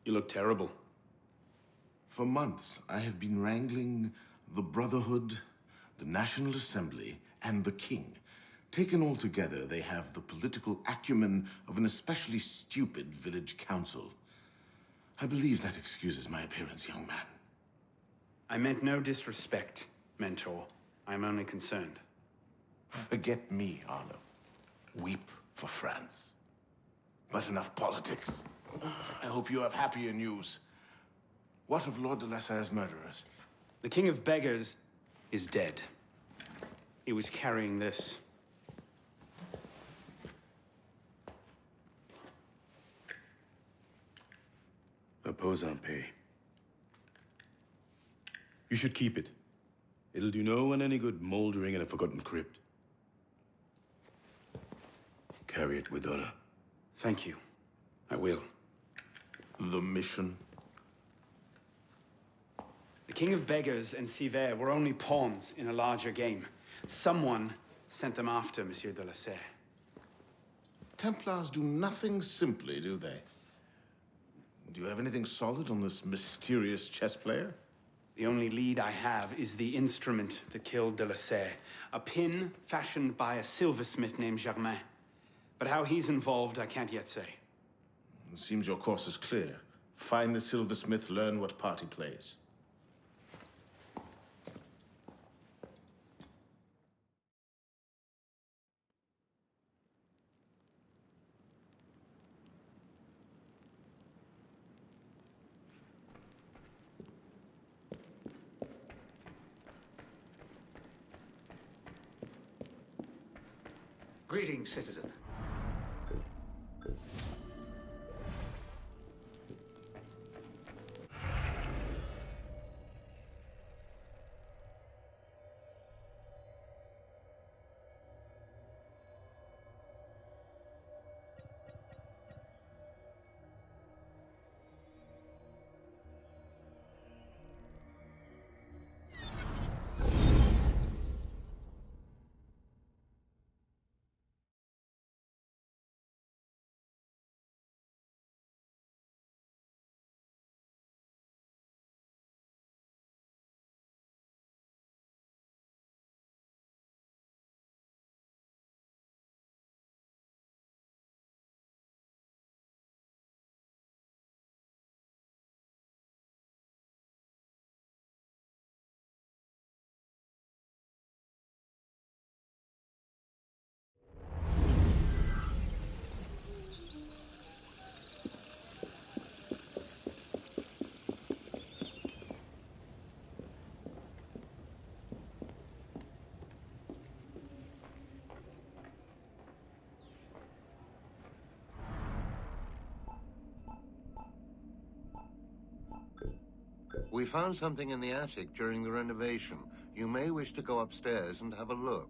You look terrible. For months, I have been wrangling the Brotherhood, the National Assembly, and the King. Taken all together, they have the political acumen of an especially stupid village council. I believe that excuses my appearance, young man. I meant no disrespect, Mentor. I'm only concerned. Forget me, Arno. Weep for France. But enough politics. I hope you have happier news. What of Lord de la Serre's murderers? The King of Beggars is dead. He was carrying this. Repose en paix. You should keep it. It'll do no one any good moldering in a forgotten crypt. Carry it with honor. Thank you. I will. The mission? The King of Beggars and Sivert were only pawns in a larger game. Someone sent them after Monsieur de la Serre. Templars do nothing simply, do they? Do you have anything solid on this mysterious chess player? The only lead I have is the instrument that killed de la Serre. A pin fashioned by a silversmith named Germain. But how he's involved, I can't yet say. It seems your course is clear. Find the silversmith, learn what part he plays. Greetings, citizen. We found something in the attic during the renovation. You may wish to go upstairs and have a look.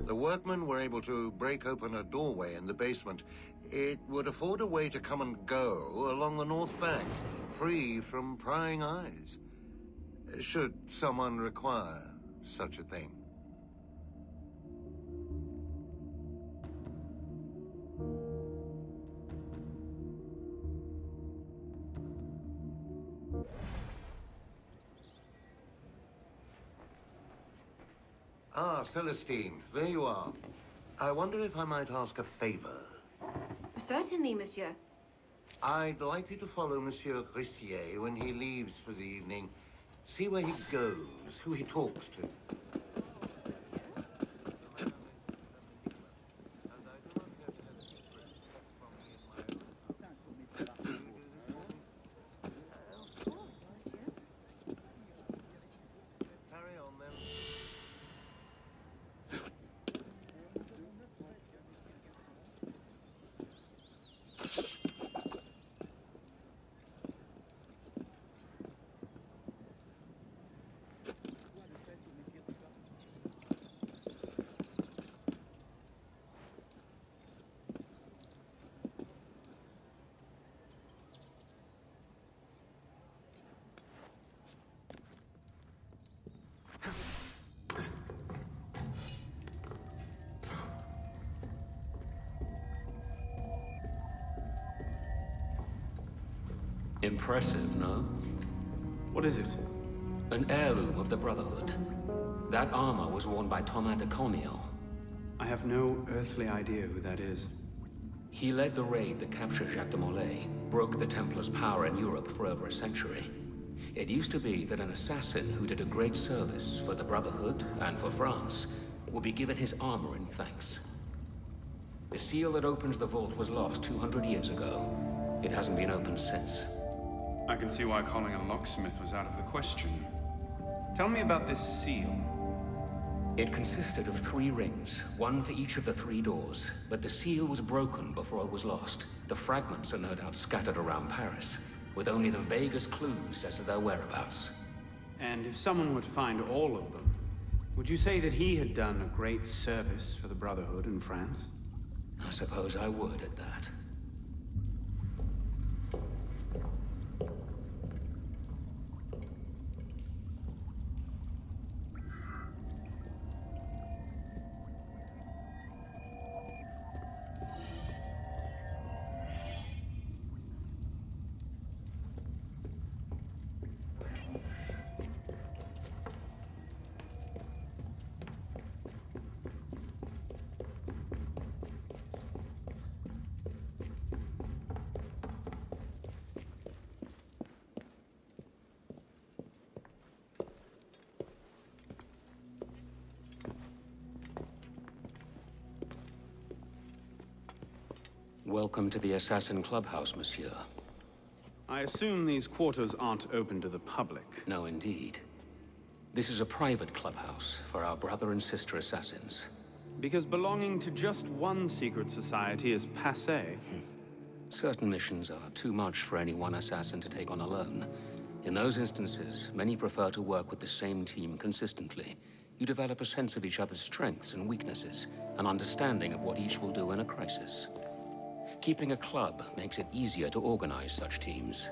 The workmen were able to break open a doorway in the basement. It would afford a way to come and go along the north bank, free from prying eyes, should someone require such a thing. Ah, Celestine, there you are. I wonder if I might ask a favor. Certainly, monsieur. I'd like you to follow Monsieur Rissier when he leaves for the evening. See where he goes, who he talks to. Carry on, then. Impressive, no? What is it? An heirloom of the Brotherhood. That armor was worn by Thomas de Corniel. I have no earthly idea who that is. He led the raid that captured Jacques de Molay, broke the Templars' power in Europe for over a century. It used to be that an assassin who did a great service for the Brotherhood and for France would be given his armor in thanks. The seal that opens the vault was lost 200 years ago. It hasn't been opened since. I can see why calling a locksmith was out of the question. Tell me about this seal. It consisted of 3 rings, one for each of the 3 doors, but the seal was broken before it was lost. The fragments are no doubt scattered around Paris, with only the vaguest clues as to their whereabouts. And if someone were to find all of them, would you say that he had done a great service for the Brotherhood in France? I suppose I would at that. Welcome to the Assassin Clubhouse, monsieur. I assume these quarters aren't open to the public. No, indeed. This is a private clubhouse for our brother and sister assassins. Because belonging to just one secret society is passé. Certain missions are too much for any one assassin to take on alone. In those instances, many prefer to work with the same team consistently. You develop a sense of each other's strengths and weaknesses, an understanding of what each will do in a crisis. Keeping a club makes it easier to organize such teams.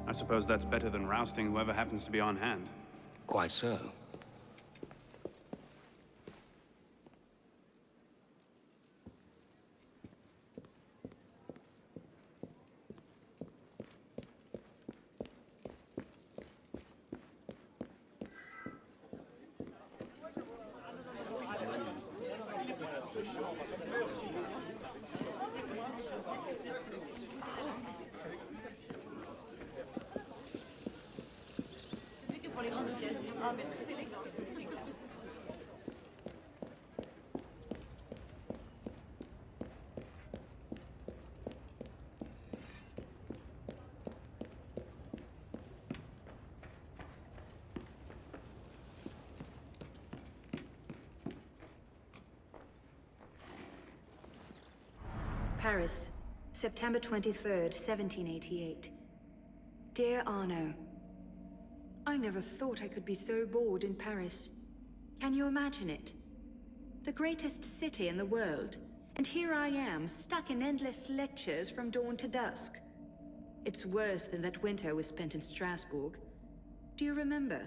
I suppose that's better than rousting whoever happens to be on hand. Quite so. Paris, September 23rd, 1788. Dear Arno, I never thought I could be so bored in Paris. Can you imagine it? The greatest city in the world, and here I am, stuck in endless lectures from dawn to dusk. It's worse than that winter we spent in Strasbourg. Do you remember?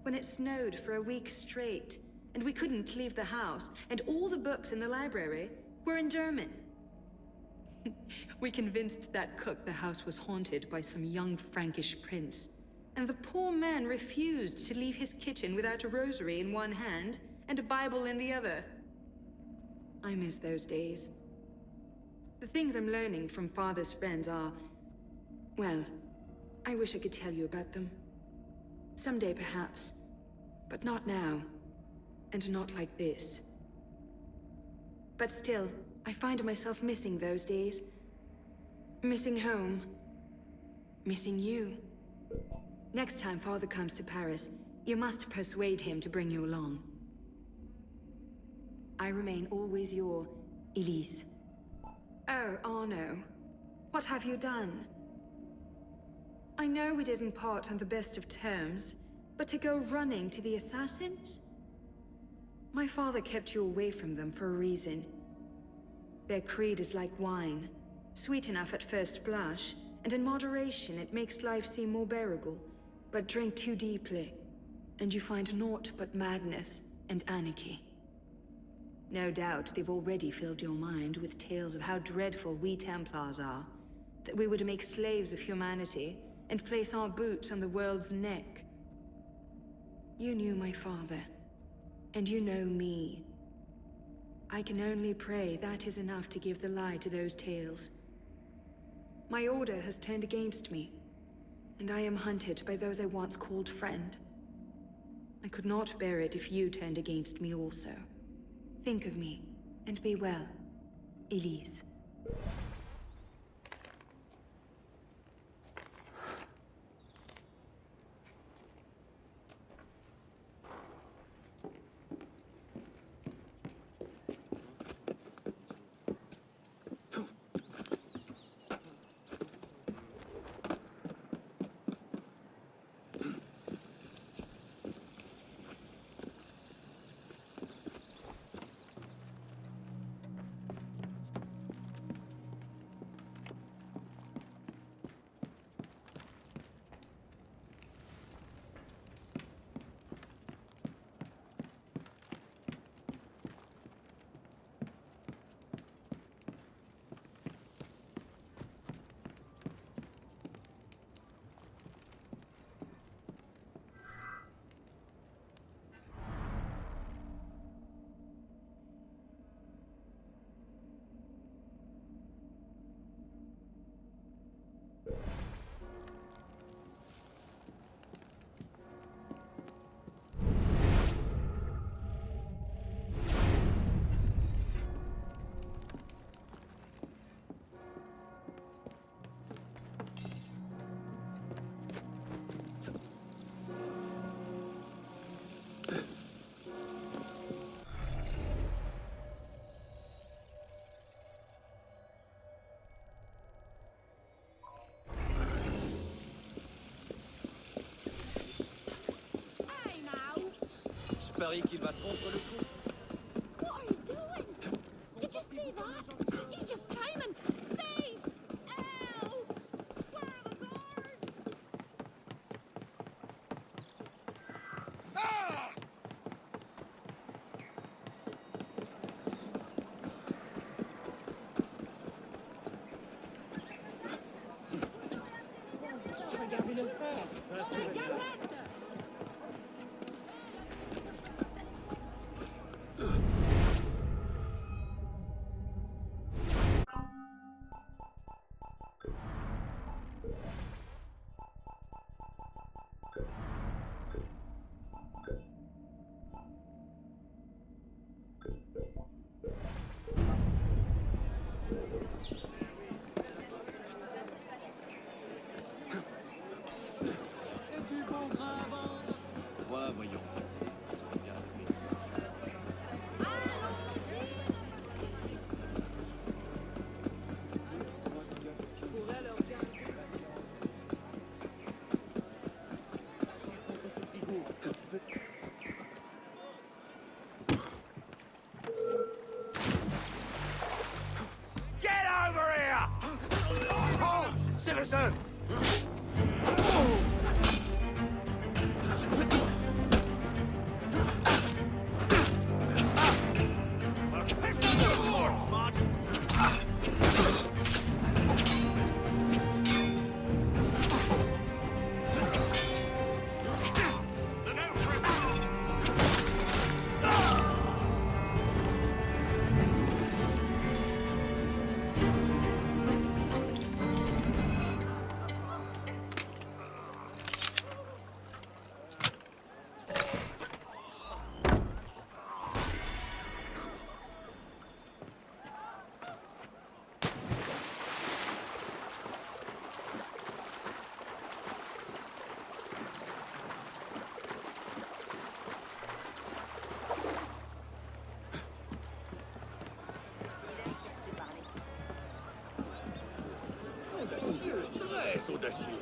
When it snowed for a week straight, and we couldn't leave the house, and all the books in the library were in German. We convinced that cook the house was haunted by some young Frankish prince. And the poor man refused to leave his kitchen without a rosary in one hand and a Bible in the other. I miss those days. The things I'm learning from Father's friends are... well, I wish I could tell you about them. Someday, perhaps. But not now. And not like this. But still, I find myself missing those days. Missing home. Missing you. Next time Father comes to Paris, you must persuade him to bring you along. I remain always your Elise. Oh, Arno. What have you done? I know we didn't part on the best of terms, but to go running to the assassins? My father kept you away from them for a reason. Their creed is like wine, sweet enough at first blush, and in moderation it makes life seem more bearable. But drink too deeply, and you find naught but madness and anarchy. No doubt they've already filled your mind with tales of how dreadful we Templars are, That we would make slaves of humanity and place our boots on the world's neck. You knew my father, and you know me. I can only pray that is enough to give the lie to those tales. My order has turned against me, and I am hunted by those I once called friend. I could not bear it if you turned against me also. Think of me, and be well, Elise. Je parie qu'il va se rompre le cou. What are you doing? Did you see that? He just came and... Thieves! Ow! Where are the guards? Ah! Regardez-le faire. La gazette! Ouais, voyons. Get over here! Halt, citizen! Audacieux, très audacieux.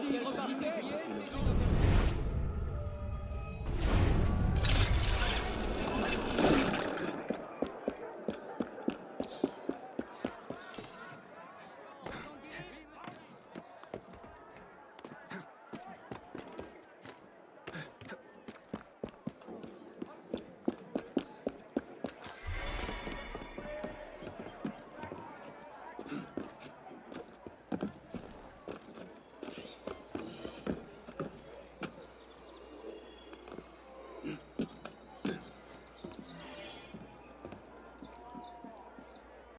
Repartez.